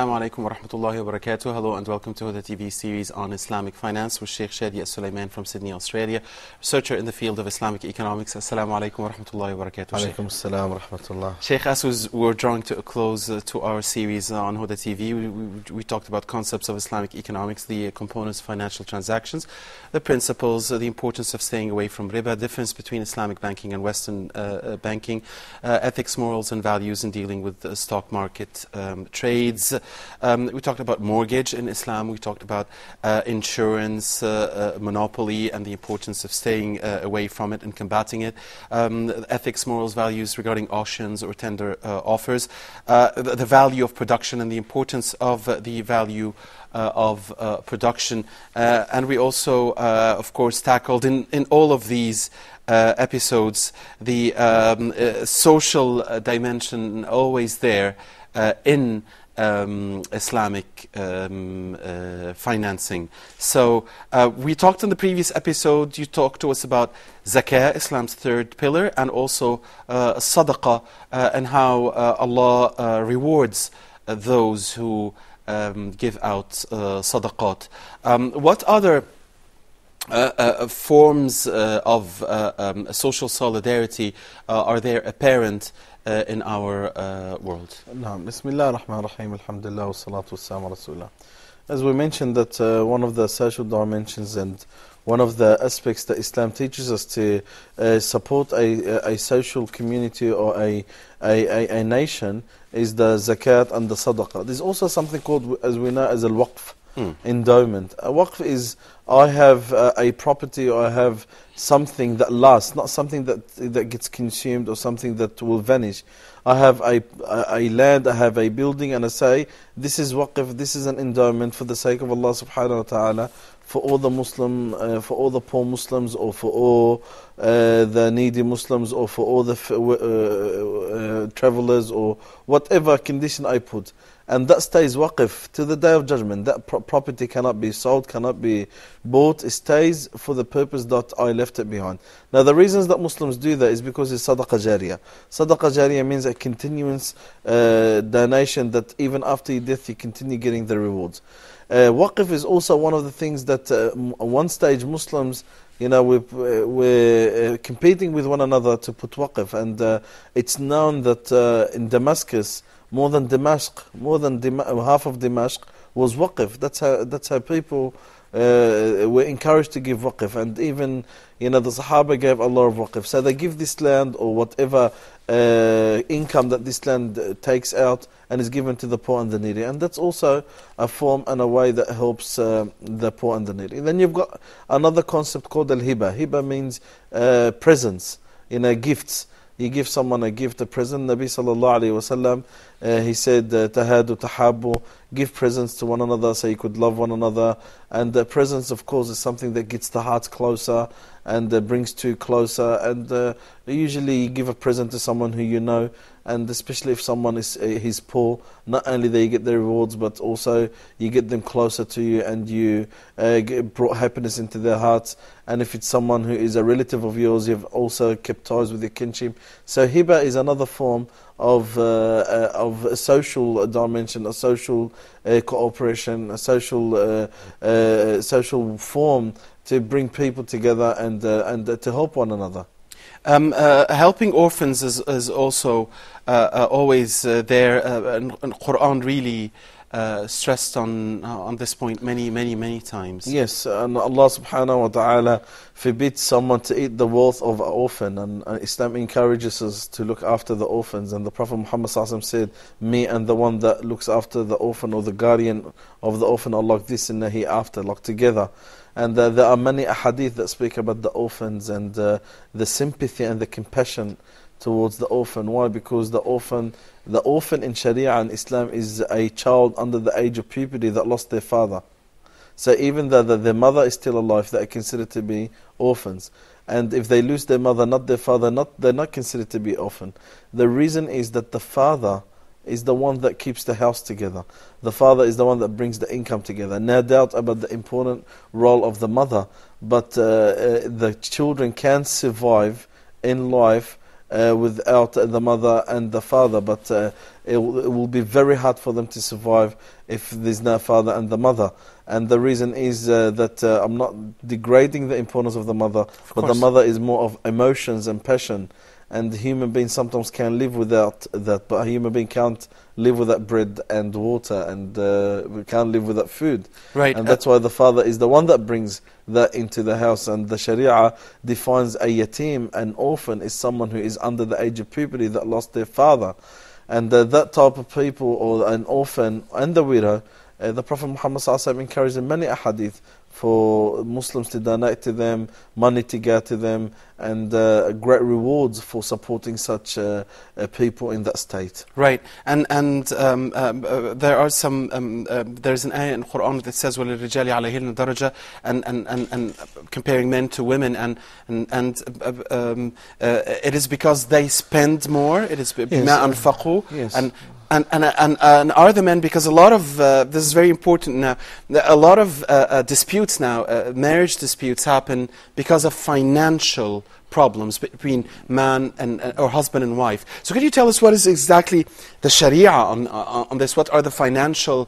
Assalamu alaikum wa rahmatullahi wa barakatuh. Hello and welcome to Huda TV series on Islamic Finance with Sheikh Shadi Sulaiman from Sydney, Australia, researcher in the field of Islamic economics. Assalamu alaikum wa rahmatullahi wa barakatuh. Alaikum assalam wa rahmatullah. Sheikh, as we're drawing to a close to our series on Huda TV, we talked about concepts of Islamic economics, the components of financial transactions, the principles, the importance of staying away from riba, difference between Islamic banking and Western banking, ethics, morals and values in dealing with the stock market trades. We talked about mortgage in Islam. We talked about insurance, monopoly, and the importance of staying away from it and combating it. Ethics, morals, values regarding auctions or tender offers. The value of production and the importance of the value of production. And we also, of course, tackled in all of these episodes the social dimension always there in Islamic financing. So we talked in the previous episode, you talked to us about zakah, Islam's third pillar, and also sadaqah, and how Allah rewards those who give out sadaqat. What other forms of social solidarity are there apparent in our world? Bismillah ar-Rahman ar-Rahim, alhamdulillah, wa salatu wa salam ala Rasulullah. As we mentioned that one of the social dimensions and one of the aspects that Islam teaches us to support a social community or a nation is the zakat and the sadaqah. There's also something called, as we know, as al-waqf, endowment. A waqf is, I have a property or I have something that lasts, not something that gets consumed or something that will vanish. I have a land, I have a building, and I say, this is waqf, this is an endowment for the sake of Allah subhanahu wa ta'ala, for all the Muslim, for all the poor Muslims, or for all the needy Muslims, or for all the travelers, or whatever condition I put. And that stays waqf to the Day of Judgment. That property cannot be sold, cannot be bought. It stays for the purpose that I left it behind. Now the reasons that Muslims do that is because it's sadaqah jariyah. Sadaqah jariyah means a continuous donation that even after your death you continue getting the rewards. Waqf is also one of the things that at one stage Muslims, you know, we're competing with one another to put waqf, and it's known that in Damascus, more than half of Damascus was waqf. That's how people were encouraged to give waqf, and even, you know, the Sahaba gave a lot of waqf. So they give this land or whatever income that this land takes out and is given to the poor and the needy, and that's also a form and a way that helps the poor and the needy. Then you've got another concept called al-hiba. Hiba means presents, you know, gifts. You give someone a gift, a present. Nabi sallallahu alayhi wa sallam, he said, tahadu tahabu, give presents to one another so you could love one another. And presents, of course, is something that gets the hearts closer and brings two closer. And usually you give a present to someone who you know, and especially if someone is poor, not only do you get their rewards, but also you get them closer to you, and you brought happiness into their hearts. And if it's someone who is a relative of yours, you've also kept ties with your kinship. So hiba is another form of a social dimension, a social cooperation, a social form to bring people together and to help one another. Helping orphans is also always there, and Quran really stressed on this point many times. Yes, and Allah subhanahu wa ta'ala forbids someone to eat the wealth of an orphan, and Islam encourages us to look after the orphans. And the Prophet Muhammad sallallahu alaihi wasallam said, me and the one that looks after the orphan or the guardian of the orphan are like this in the hereafter, like together. And there are many ahadith that speak about the orphans and the sympathy and the compassion towards the orphan. Why? Because the orphan in Sharia and Islam is a child under the age of puberty that lost their father. So even though their mother is still alive, they are considered to be orphans. And if they lose their mother, not their father, they're not considered to be orphan. The reason is that the father is the one that keeps the house together. The father is the one that brings the income together. No doubt about the important role of the mother, but the children can survive in life without the mother and the father. But it will be very hard for them to survive if there's no father and the mother. And the reason is that I'm not degrading the importance of the mother, but the mother is more of emotions and passion. And human beings sometimes can live without that, but a human being can't live without bread and water, and we can't live without food. Right. And that's why the father is the one that brings that into the house. And the Sharia defines a yatim, an orphan, is someone who is under the age of puberty that lost their father. And that type of people, or an orphan and the widow, the Prophet Muhammad ﷺ encouraged in many ahadith for Muslims to donate to them, money to go to them, and great rewards for supporting such people in that state. Right, and there are some. There's an ayah in the Quran that says وَلِلرِّجَالِ عَلَيْهِنَّ دَرَجَةٌ, and comparing men to women, and it is because they spend more. It is بِمَا أَنْفَقُوا. Yes. And are the men, because a lot of this is very important now, a lot of disputes now, marriage disputes happen because of financial problems between man and or husband and wife. So could you tell us what is exactly the Sharia on this? What are the financial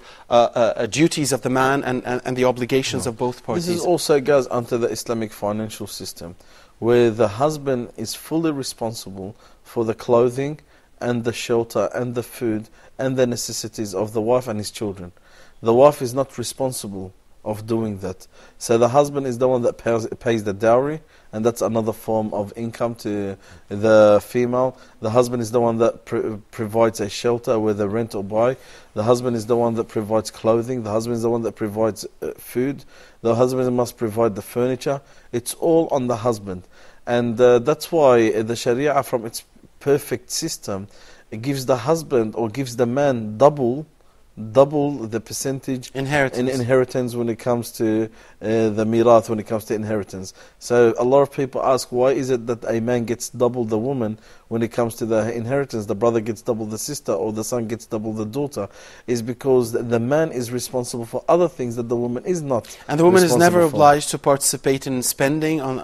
duties of the man and the obligations of both parties? This also goes under the Islamic financial system, where the husband is fully responsible for the clothing and the shelter and the food and the necessities of the wife and his children. The wife is not responsible of doing that. So the husband is the one that pays the dowry, and that's another form of income to the female. The husband is the one that provides a shelter, whether rent or buy. The husband is the one that provides clothing. The husband is the one that provides food. The husband must provide the furniture. It's all on the husband. And that's why the Sharia, from its perfect system, it gives the husband, or gives the man double the percentage in inheritance when it comes to the mirath, when it comes to inheritance. So a lot of people ask, why is it that a man gets double the woman when it comes to the inheritance? The brother gets double the sister, or the son gets double the daughter. Is because the man is responsible for other things that the woman is not. And the woman is never obliged to participate in spending on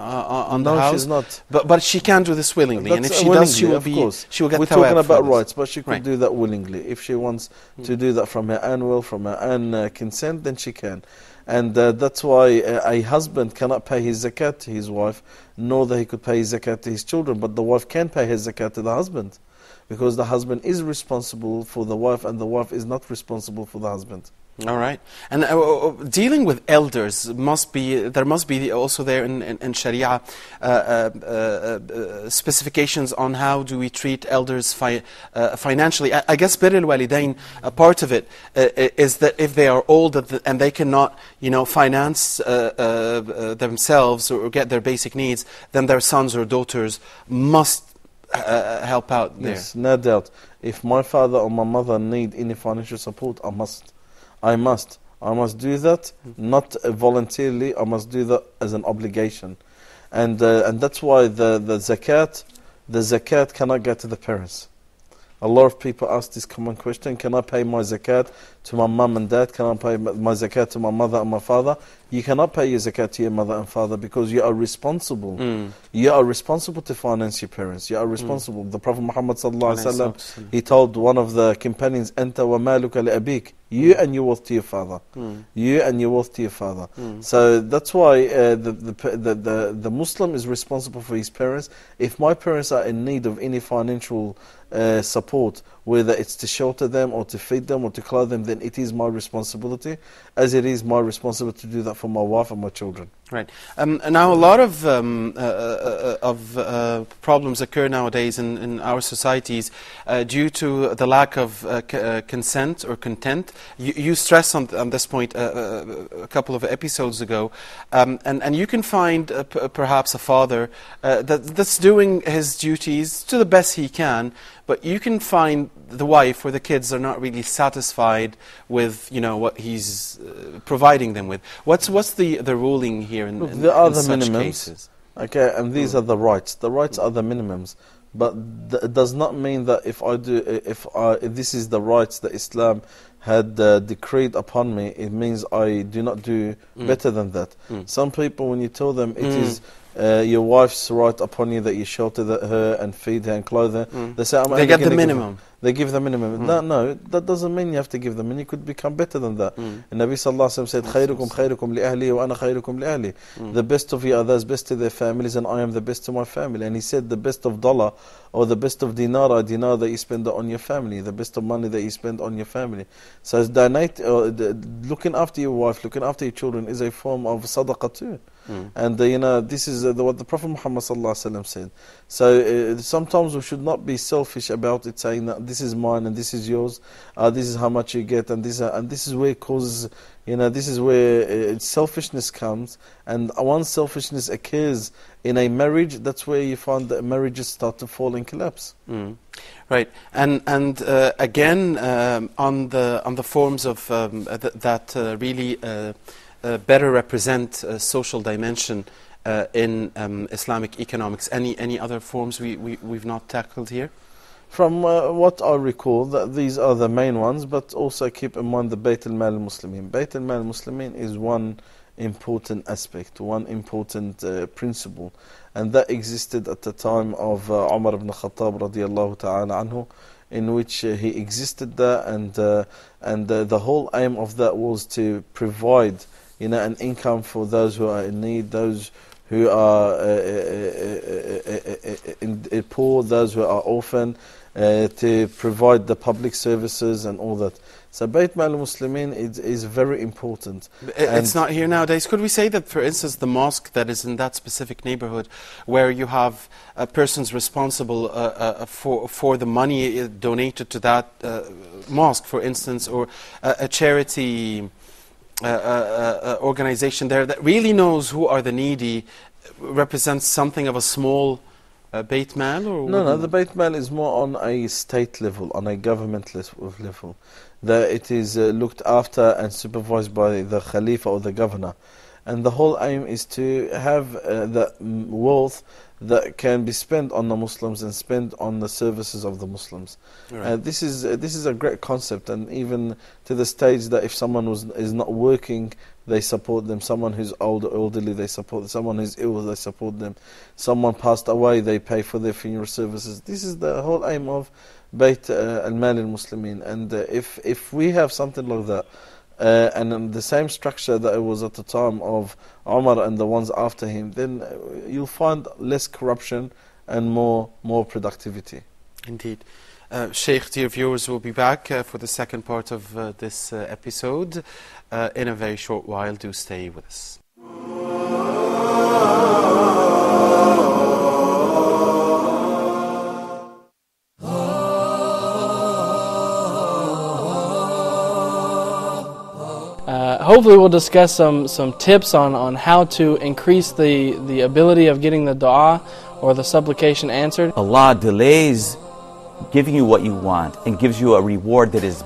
the house. No, she's not. But she can do this willingly, and if she does, she will get. We're talking about rights, but she could do that willingly. If she wants to do that from her own will, from her own consent, then she can. And that's why a husband cannot pay his zakat to his wife, nor that he could pay his zakat to his children, but the wife can pay his zakat to the husband, because the husband is responsible for the wife, and the wife is not responsible for the husband. All right. And dealing with elders there must be also there in Sharia specifications on how do we treat elders financially. I guess bir al-walidain, a part of it is that if they are old and they cannot, finance themselves or get their basic needs, then their sons or daughters must help out there. Yes, no doubt. If my father or my mother need any financial support, I must do that, not voluntarily. I must do that as an obligation, and that's why the zakat cannot go to the parents. A lot of people ask this common question: can I pay my zakat to my mum and dad? Can I pay my zakat to my mother and my father? You cannot pay your zakat to your mother and father, because you are responsible. You are responsible to finance your parents. You are responsible. The Prophet Muhammad ﷺ, he told one of the companions, "Anta wa maluka li abik." You and your wealth to your father. You and your wealth to your father. So that's why the Muslim is responsible for his parents. If my parents are in need of any financial support, whether it's to shelter them or to feed them or to clothe them, then it is my responsibility, as it is my responsibility to do that for my wife and my children. Right. Now, a lot of problems occur nowadays in our societies due to the lack of consent or content. You stressed on this point a couple of episodes ago, and you can find perhaps a father that's doing his duties to the best he can, but you can find the wife or the kids are not really satisfied with what he's providing them with. What's the ruling here in there are the such minimums cases? Okay, and these are the rights. The rights are the minimums, but it does not mean that if this is the rights that Islam had decreed upon me, it means I do not do better than that. Some people, when you tell them it is your wife's right upon you that you shelter her and feed her and clothe her, they say, they get the minimum. they give the minimum. No, that doesn't mean you have to give them, and you could become better than that. And Nabi Sallallahu Alaihi Wasallam said, خيركم خيركم لأهلي وأنا خيركم لأهلي. The best of you are those best to their families, and I am the best to my family. And he said, the best of dollar or the best of dinar that you spend on your family, the best of money that you spend on your family. So donate, looking after your wife, looking after your children is a form of sadaqah too. And this is what the Prophet Muhammad Sallallahu Alaihi Wasallam said. So sometimes we should not be selfish about it, saying that this is mine and this is yours, this is how much you get, and this is where it causes, this is where selfishness comes. And once selfishness occurs in a marriage, that's where you find that marriages start to fall and collapse. Right, and again on the forms of that really better represent social dimension in Islamic economics. Any other forms we've not tackled here? From what I recall, that these are the main ones, but also keep in mind the Bayt al-Mal al-Muslimin. Bayt al-Mal al-Muslimin is one important aspect, one important principle, and that existed at the time of Umar ibn Khattab radiyallahu ta'ala anhu, in which he existed there, and the whole aim of that was to provide an income for those who are in need, those who are poor, those who are orphan, to provide the public services and all that. So Bayt Mal Muslimin is very important. It's not here nowadays. Could we say that, for instance, the mosque that is in that specific neighborhood, where you have persons responsible for the money donated to that mosque, for instance, or a charity organization there that really knows who are the needy, represents something of a small Bayt Mal? Or no, the Bayt Mal is more on a state level, on a government level. That it is looked after and supervised by the Khalifa or the governor. And the whole aim is to have the wealth that can be spent on the Muslims and spent on the services of the Muslims. Right. This is a great concept, and even to the stage that if someone is not working, they support them. Someone who's elderly, they support them. Someone who's ill, they support them. Someone passed away, they pay for their funeral services. This is the whole aim of Bayt al-Mal al-Muslimin. And if we have something like that, and in the same structure that it was at the time of Umar and the ones after him, then you'll find less corruption and more productivity. Indeed. Sheikh, dear viewers, will be back for the second part of this episode in a very short while. Do stay with us. Hopefully we'll discuss some tips on how to increase the ability of getting the dua or the supplication answered. Allah delays giving you what you want and gives you a reward that is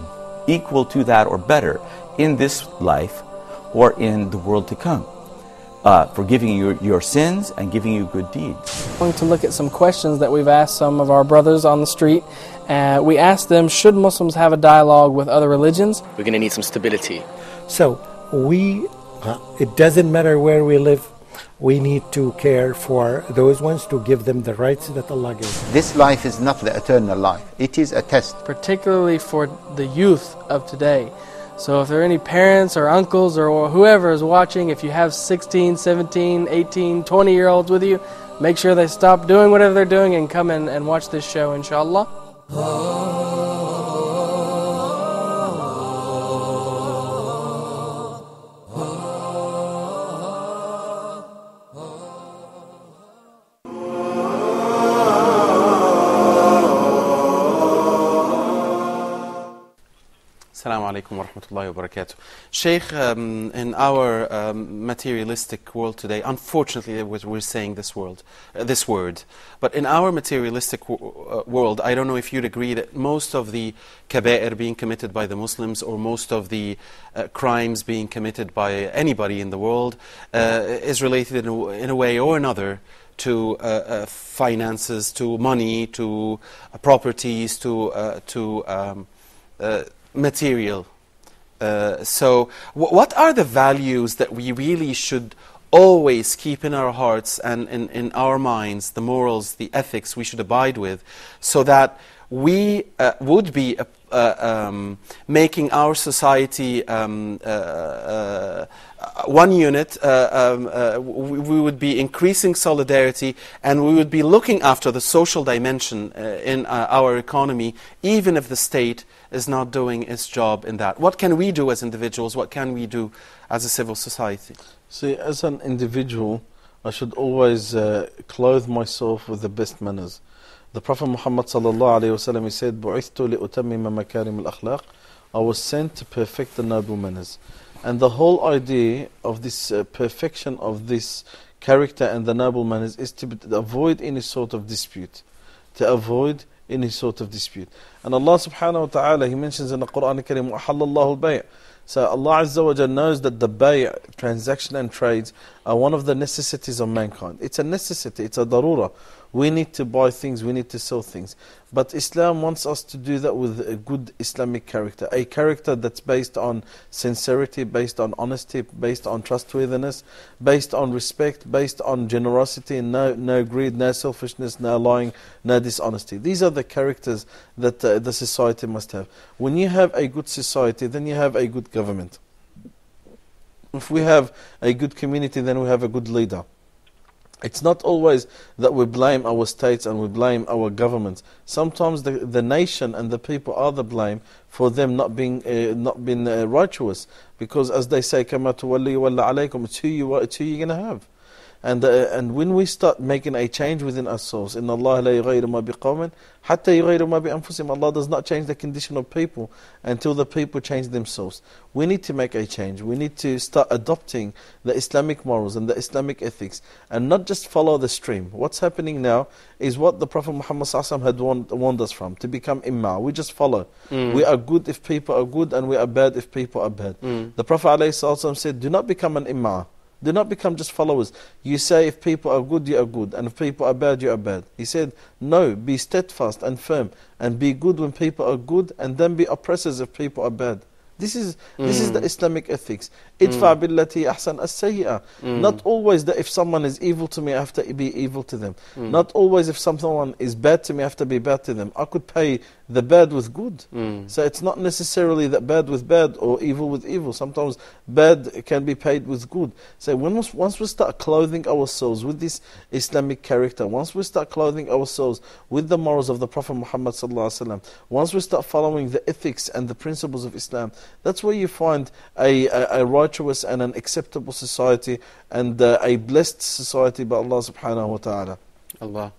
equal to that or better in this life or in the world to come, forgiving your sins and giving you good deeds. I'm going to look at some questions that we've asked some of our brothers on the street. We asked them, should Muslims have a dialogue with other religions? We're going to need some stability. So it doesn't matter where we live, we need to care for those ones, to give them the rights that Allah gives. This life is not the eternal life. It is a test. Particularly for the youth of today. So if there are any parents or uncles or whoever is watching, if you have 16, 17, 18, 20-year-olds with you, make sure they stop doing whatever they're doing and come in and watch this show, inshallah. Assalamu alaikum wa rahmatullahi wa barakatuh. Sheikh, in our materialistic world today, unfortunately we're saying this word, but in our materialistic world, I don't know if you'd agree that most of the kaba'ir being committed by the Muslims, or most of the crimes being committed by anybody in the world, is related in a way or another to finances, to money, to properties, to material. So what are the values that we really should always keep in our hearts and in our minds, the morals, the ethics we should abide with, so that we would be making our society one unit, we would be increasing solidarity, and we would be looking after the social dimension in our economy, even if the state is not doing its job in that. What can we do as individuals? What can we do as a civil society? See, as an individual, I should always clothe myself with the best manners. The Prophet Muhammad sallallahu alaihi wasallam, he said, "Bu'ithtu li'utammima makarim al-akhlaq." I was sent to perfect the noble manners. And the whole idea of this perfection of this character and the noble manners is to avoid any sort of dispute. To avoid any sort of dispute. And Allah subhanahu wa ta'ala, He mentions in the Quran al-Karim, وَحَلَّ اللَّهُ الْبَيْعَ. So Allah Azza wa Jalla knows that the bay', transaction and trades, are one of the necessities of mankind. It's a necessity, it's a darura. We need to buy things, we need to sell things. But Islam wants us to do that with a good Islamic character. A character that's based on sincerity, based on honesty, based on trustworthiness, based on respect, based on generosity, no greed, no selfishness, no lying, no dishonesty. These are the characters that the society must have. When you have a good society, then you have a good government. If we have a good community, then we have a good leader. It's not always that we blame our states and we blame our governments. Sometimes the nation and the people are the blame for them not being righteous. Because as they say, كَمَا تُوَلِّي وَلَّا عَلَيْكُمْ, it's who you're going to have. And when we start making a change within ourselves, إِنَّ اللَّهَ لَا يُغَيِّرُ مَا بِقَوْمٍ حَتَّى يُغَيِّرُ مَا بِأَنفُسِهِمْ. Allah does not change the condition of people until the people change themselves. We need to make a change. We need to start adopting the Islamic morals and the Islamic ethics and not just follow the stream. What's happening now is what the Prophet Muhammad ﷺ had warned us from, to become imma. We just follow. We are good if people are good, and we are bad if people are bad. The Prophet ﷺ said, do not become an imma. Do not become just followers. You say if people are good, you are good, and if people are bad, you are bad. He said, no, be steadfast and firm, and be good when people are good, and then be oppressors if people are bad. This is the Islamic ethics. Idfa billati ahsan as-sayyi'ah. Not always that if someone is evil to me, I have to be evil to them. Not always if someone is bad to me, I have to be bad to them. I could pay the bad with good. So it's not necessarily that bad with bad or evil with evil. Sometimes bad can be paid with good. So once we start clothing ourselves with this Islamic character, once we start clothing ourselves with the morals of the Prophet Muhammad sallallahu alaihi wasallam, once we start following the ethics and the principles of Islam, that's where you find a righteous and an acceptable society and a blessed society by Allah subhanahu wa ta'ala. Allah.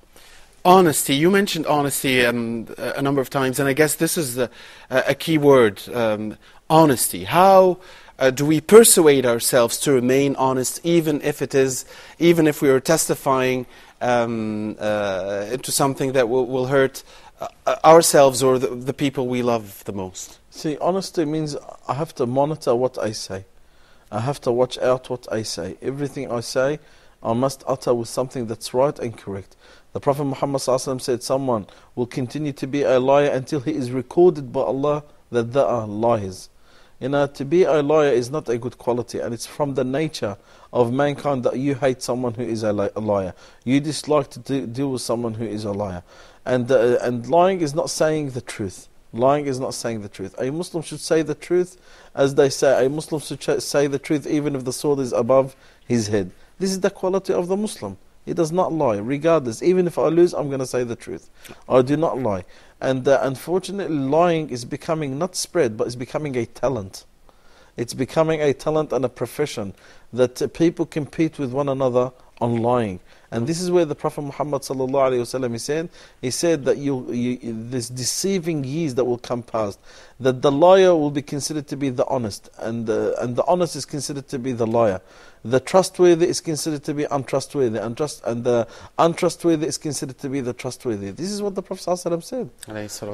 Honesty. You mentioned honesty a number of times, and I guess this is a key word, honesty. How do we persuade ourselves to remain honest, even if we are testifying into something that will hurt ourselves or the people we love the most? See, honesty means I have to monitor what I say. I have to watch out what I say. Everything I say, I must utter with something that's right and correct. The Prophet Muhammad ﷺ said someone will continue to be a liar until he is recorded by Allah that they are liars. To be a liar is not a good quality, and it's from the nature of mankind that you hate someone who is a liar. You dislike to deal with someone who is a liar. And lying is not saying the truth. Lying is not saying the truth. A Muslim should say the truth, as they say. A Muslim should say the truth even if the sword is above his head. This is the quality of the Muslim. He does not lie, regardless. Even if I lose, I'm going to say the truth. I do not lie. And unfortunately, lying is becoming not spread, but it's becoming a talent. It's becoming a talent and a profession that people compete with one another on lying. And this is where the Prophet Muhammad sallallahu alaihi wasallam he said that this deceiving years that will come past, that the liar will be considered to be the honest, and the honest is considered to be the liar. The trustworthy is considered to be untrustworthy, and the untrustworthy is considered to be the trustworthy. This is what the Prophet ﷺ said.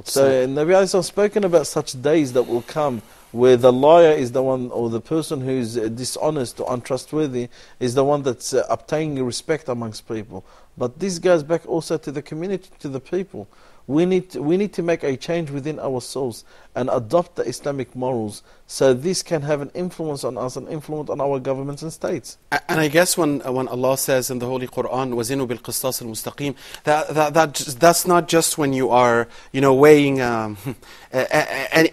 So Nabi ﷺ spoken about such days that will come, where the liar is the one, or the person who is dishonest or untrustworthy is the one that's obtaining respect amongst people. But this goes back also to the community, to the people. We need to make a change within ourselves and adopt the Islamic morals So this can have an influence on us, an influence on our governments and states. And I guess when Allah says in the Holy Quran, وَزِنُوا بِالْقِسْطَاسِ الْمُسْتَقِيمِ, that's not just when you are, weighing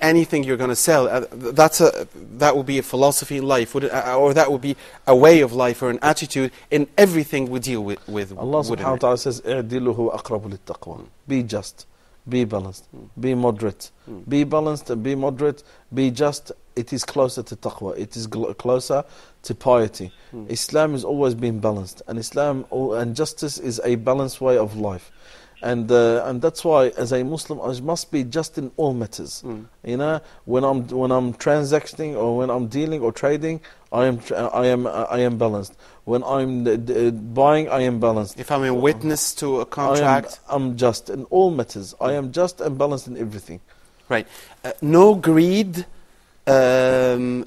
anything you're going to sell. That would be a philosophy in life, or that would be a way of life or an attitude in everything we deal with. Allah subhanahu wa ta'ala says, اعدلوا هو أقرب للتقوى. Be just, be balanced, be moderate. Be balanced and be moderate, be just. It is closer to taqwa, it is closer to piety. Islam has always been balanced, and Islam and justice is a balanced way of life. And that's why, as a Muslim, I must be just in all matters. When I'm transacting or when I'm dealing or trading, I am balanced. When I'm buying, I am balanced. If I'm a witness to a contract, I'm just in all matters. I am just and balanced in everything. Right. No greed and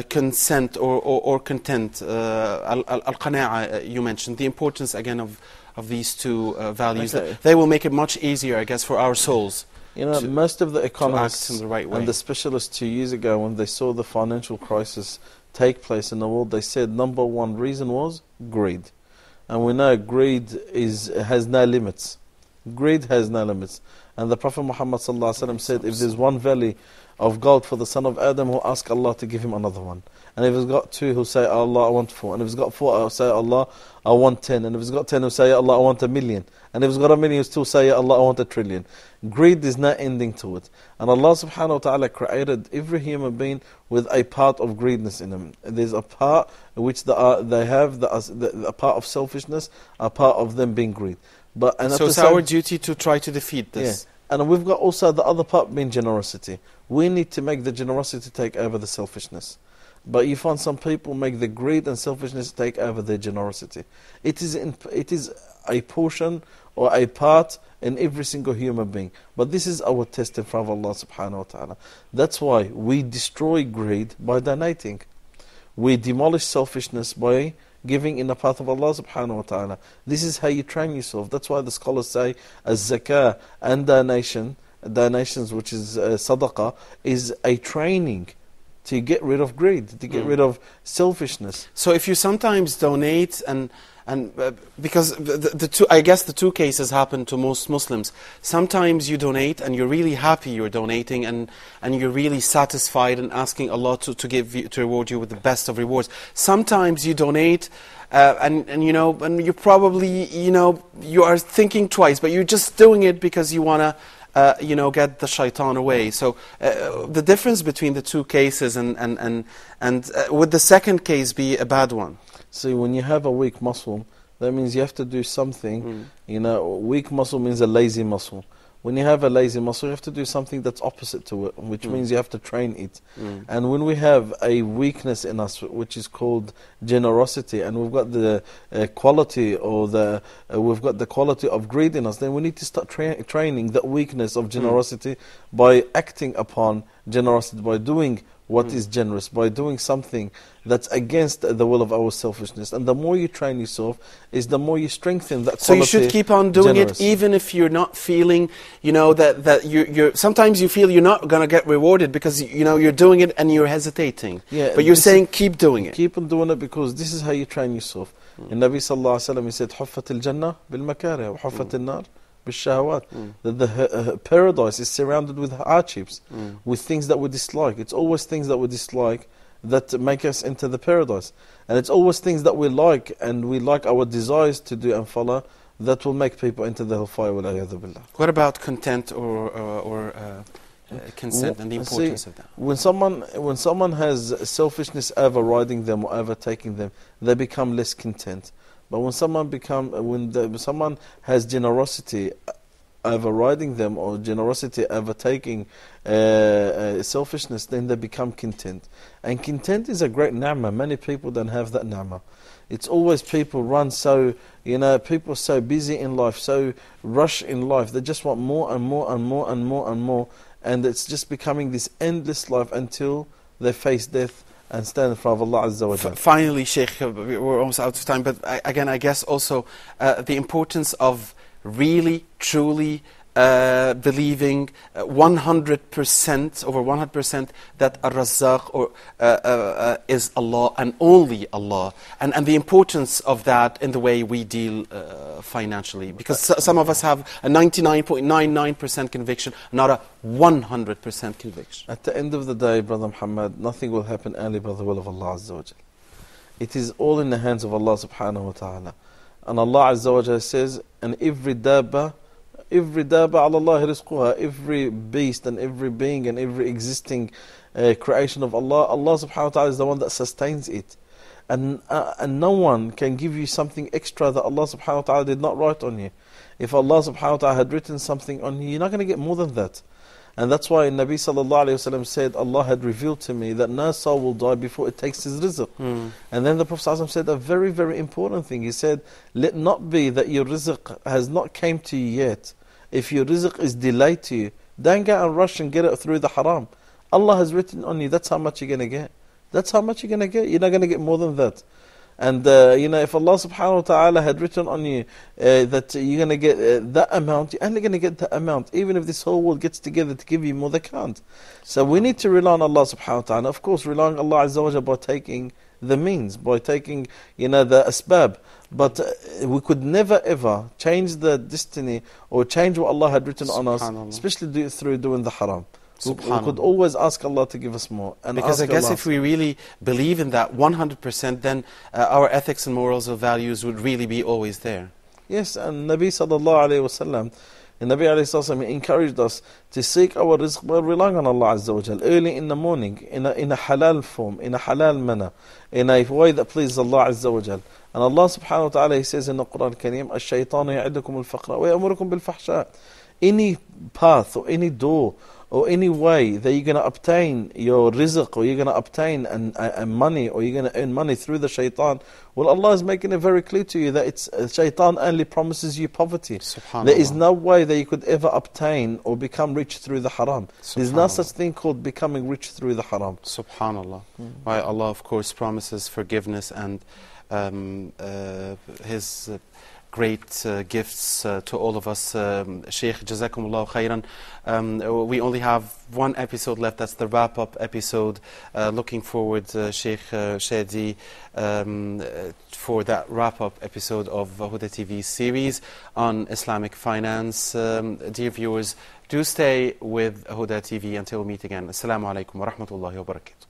consent or content. Al-qana'a, you mentioned the importance again of these two values. Okay. They will make it much easier, I guess, for our souls. Most of the economists in the right way. and the specialists 2 years ago, when they saw the financial crisis take place in the world, they said number one reason was greed. And we know greed has no limits. Greed has no limits. And the Prophet Muhammad ﷺ said, if there's one valley of gold for the son of Adam, he'll ask Allah to give him another one. And if he's got 2, he'll say, Allah, I want 4. And if he's got 4, he'll say, Allah, I want 10. And if he's got 10, he'll say, Allah, I want 1,000,000. And if he's got 1,000,000, he'll still say, Allah, I want 1,000,000,000. Greed is not ending to it. And Allah subhanahu wa ta'ala created every human being with a part of greediness in them. There's a part which they have, a part of selfishness, a part of them being greed. So it's our duty to try to defeat this. Yeah. And we've got also the other part being generosity. We need to make the generosity take over the selfishness. But you find some people make the greed and selfishness take over their generosity. It is a portion or a part in every single human being. But this is our test in front of Allah subhanahu wa ta'ala. That's why we destroy greed by donating. We demolish selfishness by giving in the path of Allah subhanahu wa ta'ala. This is how you train yourself. That's why the scholars say az-zakah and donations, which is sadaqah, is a training to get rid of greed, to get rid of selfishness. So if you sometimes donate and because I guess the two cases happen to most Muslims. Sometimes you donate and you're really happy you're donating and you're really satisfied and asking Allah to reward you with the best of rewards. Sometimes you donate and you probably you are thinking twice, but you're just doing it because you want to get the shaitan away. So the difference between the two cases and would the second case be a bad one? See, when you have a weak muscle, that means you have to do something. Weak muscle means a lazy muscle. When you have a lazy muscle, you have to do something that's opposite to it, which means you have to train it. And when we have a weakness in us, which is called generosity, and we've got the quality we've got the quality of greed in us, then we need to start training that weakness of generosity by acting upon generosity, by doing what is generous, by doing something that's against the will of our selfishness. And the more you train yourself, is the more you strengthen that quality. So you should keep on doing it, even if you're not feeling, that you're sometimes you feel you're not going to get rewarded because, you're doing it and you're hesitating. Yeah, but you're saying keep doing it. Keep on doing it because this is how you train yourself. In Nabi sallallahu alayhi wa sallam, he said, حُفَّتِ الْجَنَّةِ بِالْمَكَارِهِ وَحُفَّتِ النَّارِ بالشهوات. That the paradise is surrounded with hardships, with things that we dislike. It's always things that we dislike that make us enter the paradise. And it's always things that we like and we like our desires to do and follow that will make people enter the hellfire. What about content or consent and the importance of that? When someone has selfishness overriding them or overtaking them, they become less content. But when someone has generosity overriding them or generosity overtaking selfishness, then they become content. And content is a great ni'mah. Many people don't have that ni'mah. It's always people run so, people are so busy in life, so rush in life. They just want more and more and more and more and more. And it's just becoming this endless life until they face death and stand in front of Allah Azza wa Jalla. Finally, Sheikh, we're almost out of time, but again, I guess also the importance of really, truly believing 100%, over 100%, that Ar-Razzaq is Allah and only Allah, and the importance of that in the way we deal financially. Because some of us have a 99.99% conviction, not a 100% conviction. At the end of the day, Brother Muhammad, nothing will happen only by the will of Allah Azza wa Jal. It is all in the hands of Allah subhanahu wa ta'ala. And Allah Azza wa Jal says, and every dabba ala Allah rizquha, every beast and every being and every existing creation of Allah, Allah subhanahu wa ta'ala is the one that sustains it. And no one can give you something extra that Allah subhanahu wa ta'ala did not write on you. If Allah subhanahu wa ta'ala had written something on you, you're not going to get more than that. And that's why Nabi sallallahu alayhi wa sallam said, Allah had revealed to me that no soul will die before it takes his rizq. And then the Prophet sallallahu alayhi wa sallam said a very, very important thing. He said, let not be that your rizq has not came to you yet. If your rizq is delayed to you, don't go and rush and get it through the haram. Allah has written on you, that's how much you're going to get. That's how much you're going to get. You're not going to get more than that. And if Allah subhanahu wa ta'ala had written on you that you're going to get that amount, you're only going to get that amount. Even if this whole world gets together to give you more, they can't. So we need to rely on Allah subhanahu wa ta'ala. Of course, rely on Allah Azza wa Jalla by taking the means, by taking the asbab. But we could never ever change the destiny or change what Allah had written on us, especially through doing the haram. We could always ask Allah to give us more. And because I guess Allah, if we really believe in that 100%, then our ethics and morals or values would really be always there. Yes, and Nabi sallallahu alayhi wa sallam, and Nabi alayhi sallam encouraged us to seek our rizq by relying on Allah Azza wa Jal early in the morning, in a halal form, in a halal manner, in a way that pleases Allah Azza wa Jal. And Allah subhanahu wa ta'ala, He says in the Quran Kareem, الشيطان يعدكم الفقر ويأمركم بالفحشاء. Any path or any door or any way that you're going to obtain your rizq, or you're going to obtain money, or you're going to earn money through the shaitan, well, Allah is making it very clear to you that it's shaitan only promises you poverty. There is no way that you could ever obtain or become rich through the haram. There's no such thing called becoming rich through the haram. Subhanallah. Why Allah, of course, promises forgiveness and His great gifts to all of us. Sheikh, Jazakumullah khairan. We only have one episode left. That's the wrap-up episode. Looking forward, Sheikh Shadi, for that wrap-up episode of Huda TV series on Islamic finance. Dear viewers, do stay with Huda TV until we meet again. Assalamu alaikum wa rahmatullahi wa barakatuh.